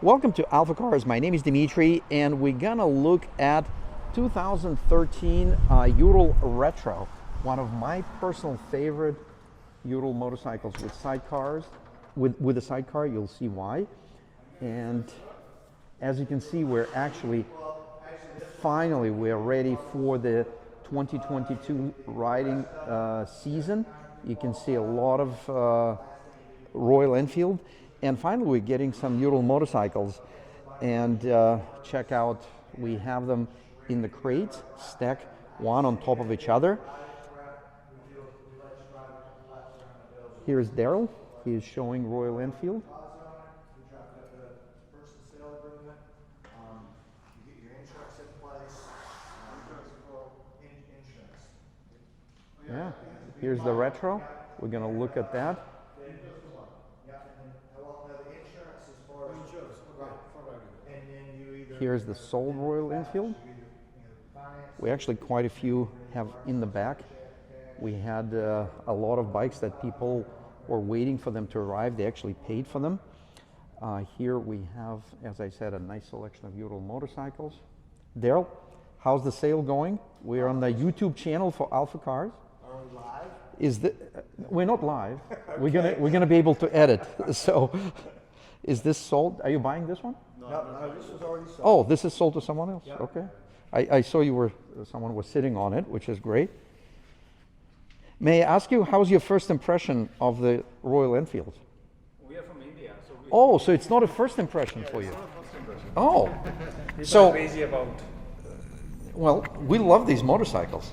Welcome to AlphaCars. My name is Dimitri, and we're gonna look at 2013 Ural Retro, one of my personal favorite Ural motorcycles with sidecars. With a sidecar, you'll see why. And as you can see, we're actually finally we're ready for the 2022 riding season. You can see a lot of Royal Enfield. And finally, we're getting some Ural motorcycles, and check out, we have them in the crates, stacked one on top of each other. Here's Daryl, he is showing Royal Enfield. Yeah, here's the retro, we're gonna look at that. Here's the sold Royal Enfield. We actually quite a few have in the back. We had a lot of bikes that people were waiting for them to arrive. They actually paid for them. Here we have, as I said, a nice selection of Ural motorcycles. Daryl, how's the sale going? We're on the YouTube channel for AlphaCars. Are we live? We're not live. Okay. We're gonna be able to edit. So, is this sold? Are you buying this one? No, this was already sold. Oh, this is sold to someone else? Yep. Okay. I saw someone was sitting on it, which is great. May I ask you, how's your first impression of the Royal Enfield? We are from India, so So it's not a first impression for you? it's not a first impression. Oh. People So, are crazy about. well, we love these motorcycles.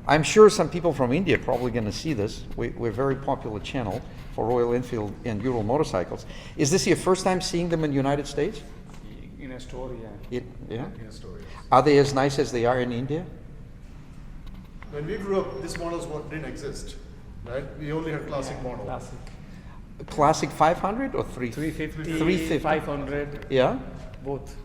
I'm sure some people from India are probably going to see this. We're a very popular channel for Royal Enfield and Ural motorcycles. Is this your first time seeing them in the United States? In a store, yeah. Yeah? In a store, yes. Are they as nice as they are in India? When we grew up, this models didn't exist, right? We only had classic model. Classic. Classic 500 or 350, 350. 500, Yeah? both.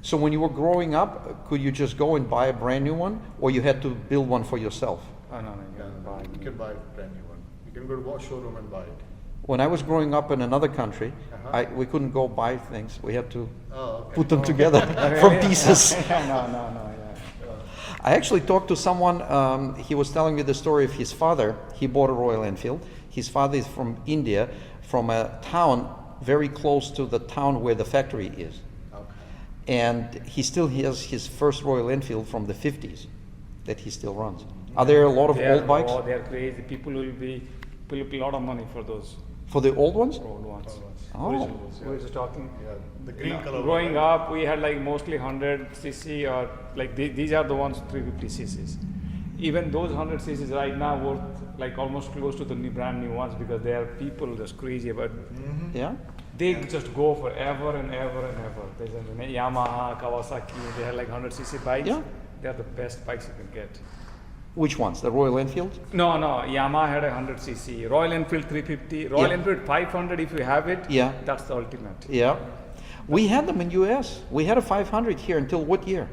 So when you were growing up, could you just go and buy a brand new one, or you had to build one for yourself? Oh, no, you Yeah, can buy. you can buy a brand new one. You can go to a showroom and buy it. When I was growing up in another country, Uh-huh. we couldn't go buy things. We had to Oh, okay. put them together from pieces. no, yeah. I actually talked to someone, he was telling me the story of his father. He bought a Royal Enfield. His father is from India, from a town very close to the town where the factory is. Okay. And he still has his first Royal Enfield from the 50s that he still runs. Are there a lot of old bikes? Oh, they are crazy. People will pay a lot of money for those For the old ones? old ones. Oh. Originals. We were just talking. Yeah, the green color. Growing up, we had like mostly 100 cc or like these are the ones 350 cc's. Even those 100 cc's right now worth like almost close to the brand new ones because there are people just crazy about. Yeah? They just go forever and ever and ever. There's a Yamaha, Kawasaki. They have like 100 cc bikes. Yeah. They are the best bikes you can get. Which ones? The Royal Enfield? No, Yamaha had a 100 cc. Royal Enfield 350. Royal Yeah. Enfield 500 if you have it. Yeah. That's the ultimate. Yeah. We had them in US. We had a 500 here until what year?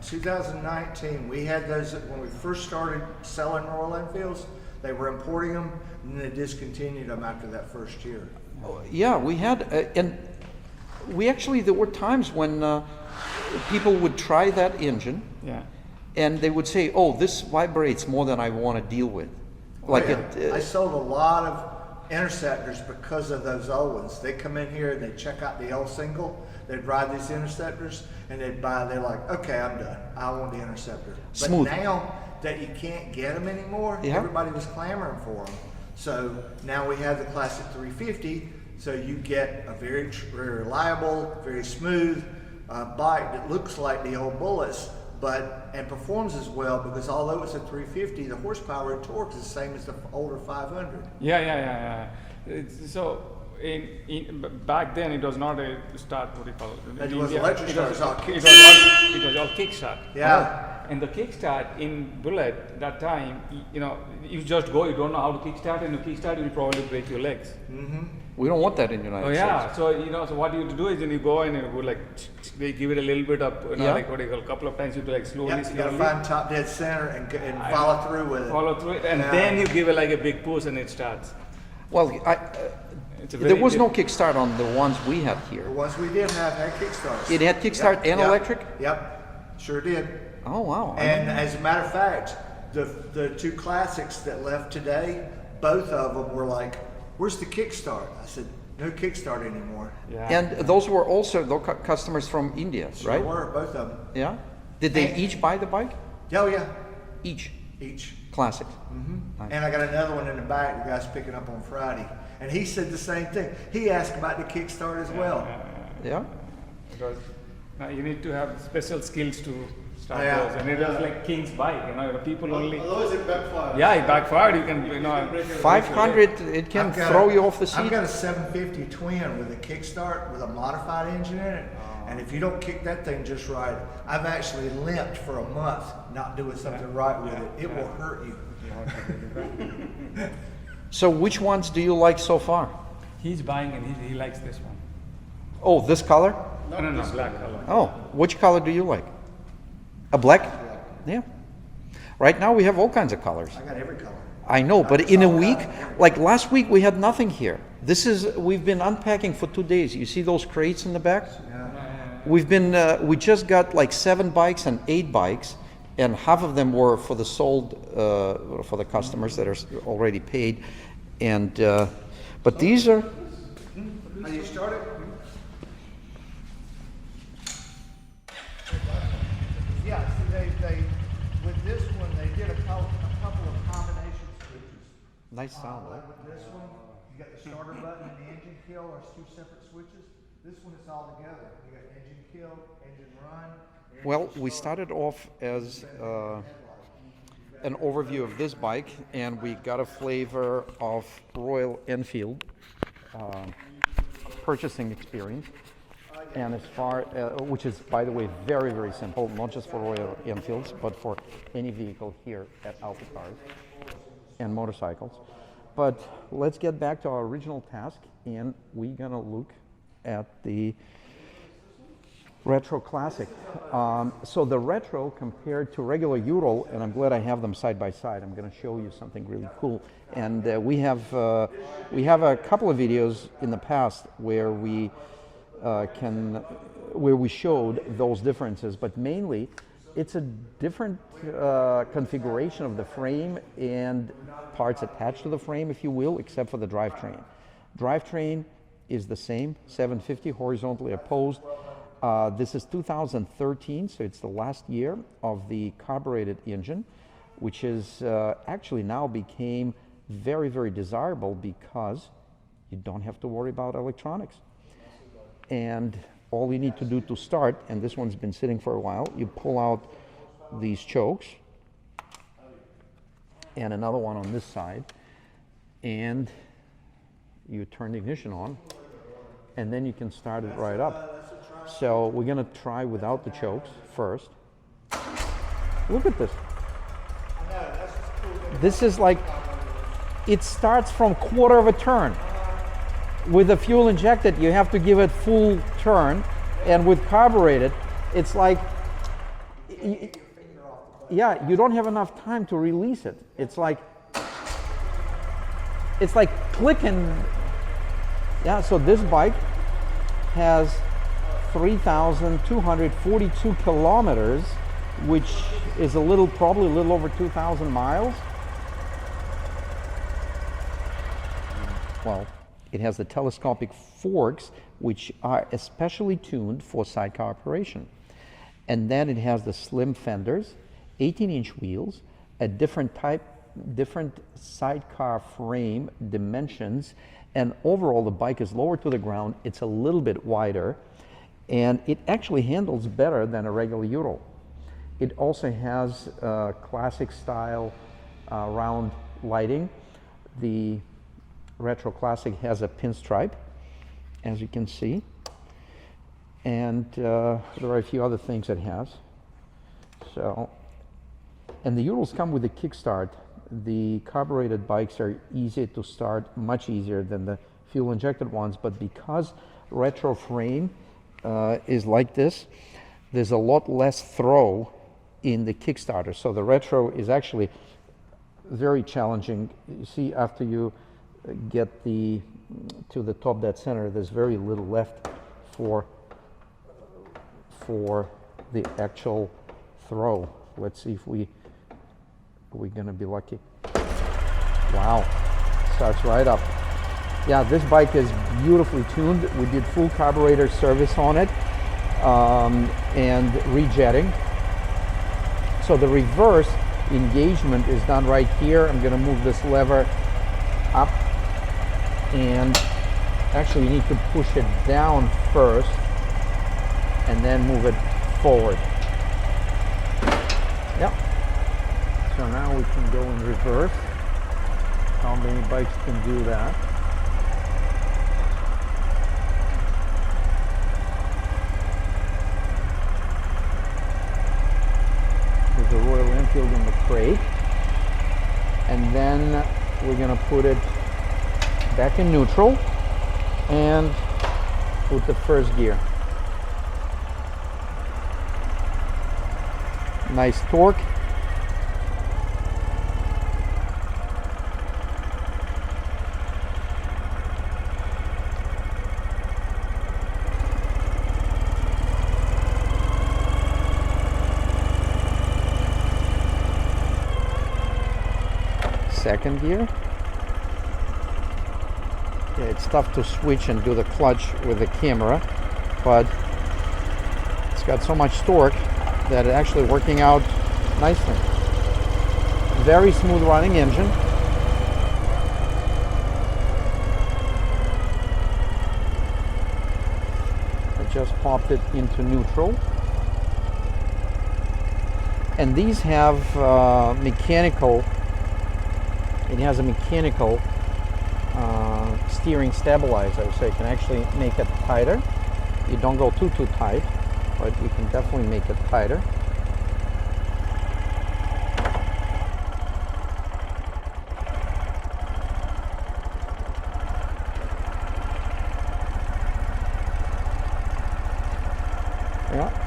2019, we had those when we first started selling Royal Enfields. They were importing them, and then they discontinued them after that first year. Yeah, we had, and we actually, there were times when people would try that engine Yeah. and they would say, oh, this vibrates more than I want to deal with. Like Yeah. I sold a lot of Interceptors because of those old ones. They come in here and they check out the old single. They'd ride these Interceptors and they'd buy. They're like, okay, I'm done. I want the Interceptor. Smooth. But now that you can't get them anymore, Yeah. everybody was clamoring for them. So now we have the Classic 350. So you get a very reliable, very smooth bike that looks like the old Bullets, and performs as well because although it's a 350, the horsepower and torque is the same as the older 500. Yeah. So back then it was not a start. What do you call it? It was electric start. It was all kickstart. Yeah. And the kickstart in Bullet that time, you just go. You don't know how to kickstart, and you kickstart, you'll probably break your legs. we don't want that in the United Oh States. yeah. So what you do is you go and you go like they give it a little bit of Yeah. like what do you call, a couple of times you do like slowly, Yep, you gotta slowly. find top dead center and follow through with it. Follow through it, and Yeah. then you give it like a big push and it starts. Well, It's a very There was no kickstart on the ones we had here. The ones we did have had kickstarts. It had kickstart and electric? Yep, sure did. Oh, wow. And as a matter of fact, the two classics that left today, both of them were like, "Where's the kickstart?" I said, "No kickstart anymore." Yeah. And those were also customers from India, Sure right? were, both of them. Yeah? Did they And- each buy the bike? Oh yeah, Each. each. Classic. And I got another one in the back. The guy's picking up on Friday, and he said the same thing. He asked about the kickstart as well. Yeah? Because you need to have special skills to start Yeah. those, and it was like King's bike, the people only. Otherwise it backfires. Yeah, it backfired. You can, 500, it can throw you off the I've seat. got a 750 twin with a kickstart with a modified engine in it. And if you don't kick that thing just right, I've actually limped for a month not doing something right with it. It will hurt you. So which ones do you like so far? He's buying and he likes this one. Oh, this color? No, black color. Oh, which color do you like? A black? Yeah. Right now we have all kinds of colors. I got every color. I know, but in a week, like last week we had nothing here. We've been unpacking for 2 days. You see those crates in the back? We just got like 7 bikes and 8 bikes, and half of them were for the for the customers that are already paid. And, but these are, How you start it? Yeah, see, they with this one, they did a couple of combination switches. nice sound, right? Like with this one, you got the starter button and the engine kill are 2 separate switches. This one is all together. You got engine kill, engine run. Well, we started off as an overview of this bike, and we got a flavor of Royal Enfield purchasing experience. And as far, which is, by the way, very, very simple, not just for Royal Enfields, but for any vehicle here at AlphaCars and motorcycles. But let's get back to our original task, and we're gonna look at the Retro Classic. So the Retro compared to regular Ural, and I'm glad I have them side by side. I'm going to show you something really cool. And we have a couple of videos in the past where we showed those differences, but mainly it's a different configuration of the frame and parts attached to the frame, if you will, except for the drivetrain. Drivetrain is the same, 750 horizontally opposed. This is 2013, so it's the last year of the carbureted engine, which is actually now became very, very desirable because you don't have to worry about electronics. And all you need to do to start, and this one's been sitting for a while, you pull out these chokes and another one on this side, and you turn the ignition on, and then you can start it right up. So we're gonna try without the chokes first. Look at this. This is like, it starts from quarter of a turn. With the fuel injected, you have to give it full turn, and with carbureted, it's like, yeah, you don't have enough time to release it. It's like clicking. Yeah, so this bike has 3,242 kilometers, which is probably a little over 2,000 miles. Well, it has the telescopic forks, which are especially tuned for sidecar operation. And then it has the slim fenders, 18-inch wheels, a different sidecar frame dimensions, and overall the bike is lower to the ground. It's a little bit wider, and it actually handles better than a regular Ural. It also has classic style round lighting. The Retro Classic has a pinstripe, as you can see, and there are a few other things it has. So, and the Urals come with a kickstart. The carbureted bikes are easier to start, much easier than the fuel injected ones, but because Retro frame is like this, there's a lot less throw in the Kickstarter. So the Retro is actually very challenging. You see, after you get to the top dead center. There's very little left for the actual throw. Let's see if we're gonna be lucky. Wow, starts right up. Yeah, this bike is beautifully tuned. We did full carburetor service on it and rejetting. So the reverse engagement is done right here. I'm gonna move this lever up, and actually you need to push it down first and then move it forward. Yep. So now we can go in reverse. How many bikes can do that? There's a Royal Enfield in the crate. And then we're going to put it back in neutral and put the first gear. Nice torque. Second gear. Yeah, it's tough to switch and do the clutch with the camera, but it's got so much torque that it's actually working out nicely. Very smooth running engine. I just popped it into neutral. And these have mechanical. It has a mechanical steering stabilizer, so you can actually make it tighter. You don't go too tight, but you can definitely make it tighter. Yeah.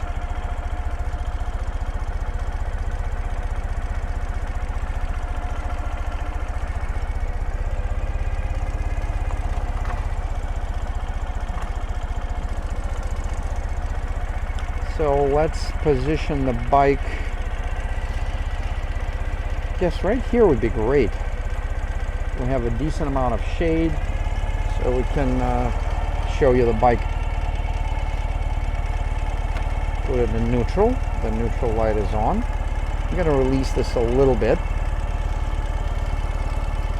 So let's position the bike. Yes, right here would be great. We have a decent amount of shade, so we can show you the bike. Put it in neutral. The neutral light is on. I'm going to release this a little bit.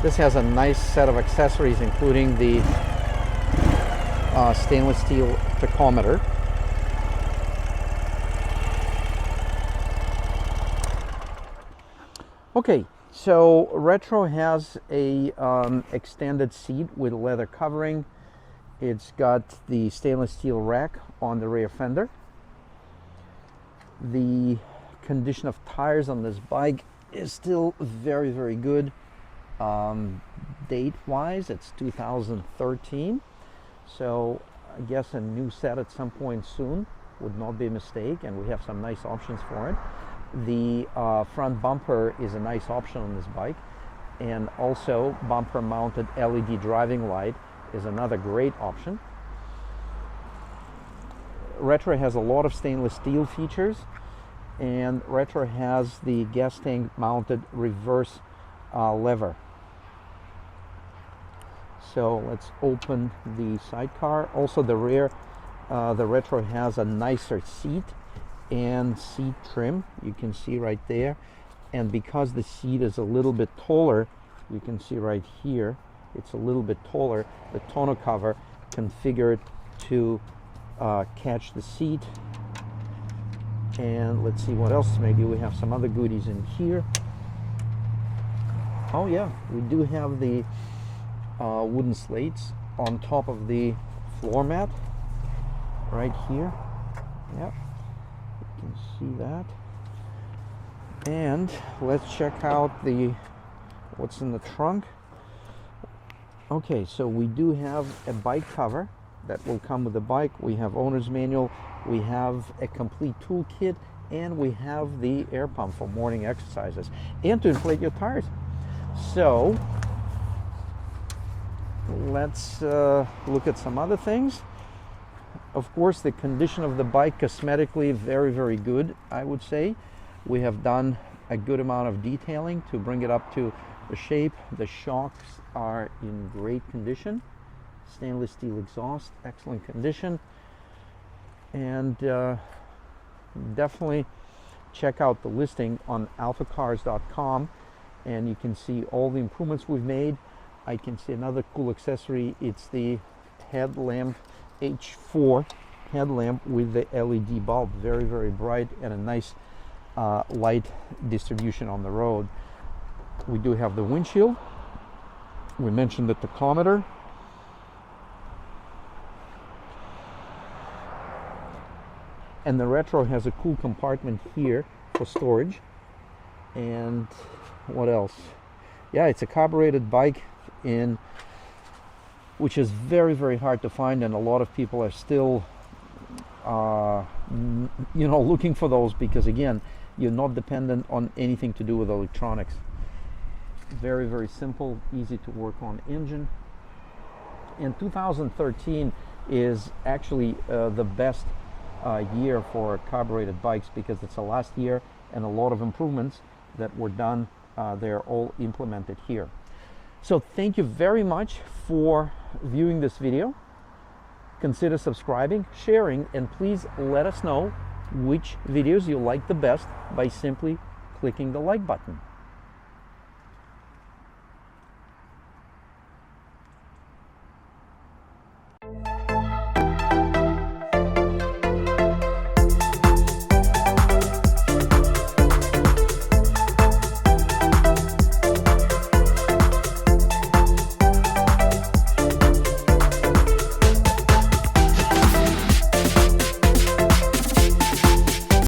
This has a nice set of accessories, including the stainless steel tachometer. Okay, so Retro has a extended seat with leather covering. It's got the stainless steel rack on the rear fender. The condition of tires on this bike is still very, very good. Date-wise, it's 2013. So I guess a new set at some point soon would not be a mistake, and we have some nice options for it. The front bumper is a nice option on this bike, and also bumper mounted LED driving light is another great option. Retro has a lot of stainless steel features, and Retro has the gas tank mounted reverse lever. So let's open the sidecar. Also the rear, the Retro has a nicer seat and seat trim, you can see right there. And because the seat is a little bit taller, you can see right here, it's a little bit taller, the tonneau cover configured to catch the seat. And let's see what else. Maybe we have some other goodies in here. Oh yeah, we do have the wooden slates on top of the floor mat right here. Yep, you can see that. And let's check out the what's in the trunk. Okay, so we do have a bike cover that will come with the bike. We have owner's manual, we have a complete toolkit, and we have the air pump for morning exercises and to inflate your tires. So let's look at some other things. Of course, the condition of the bike cosmetically very, very good, I would say. We have done a good amount of detailing to bring it up to the shape. The shocks are in great condition. Stainless steel exhaust, excellent condition. And definitely check out the listing on AlphaCars.com, and you can see all the improvements we've made. I can see another cool accessory. It's the Headlamp H4 headlamp with the LED bulb, very, very bright, and a nice light distribution on the road. We do have the windshield. We mentioned the tachometer. And the Retro has a cool compartment here for storage. And what else? Yeah, it's a carbureted bike, which is very, very hard to find, and a lot of people are still looking for those, because again, you're not dependent on anything to do with electronics. Very, very simple, easy to work on engine. And 2013 is actually the best year for carbureted bikes, because it's the last year, and a lot of improvements that were done, they're all implemented here. So thank you very much for viewing this video. Consider subscribing, sharing, and please let us know which videos you like the best by simply clicking the like button.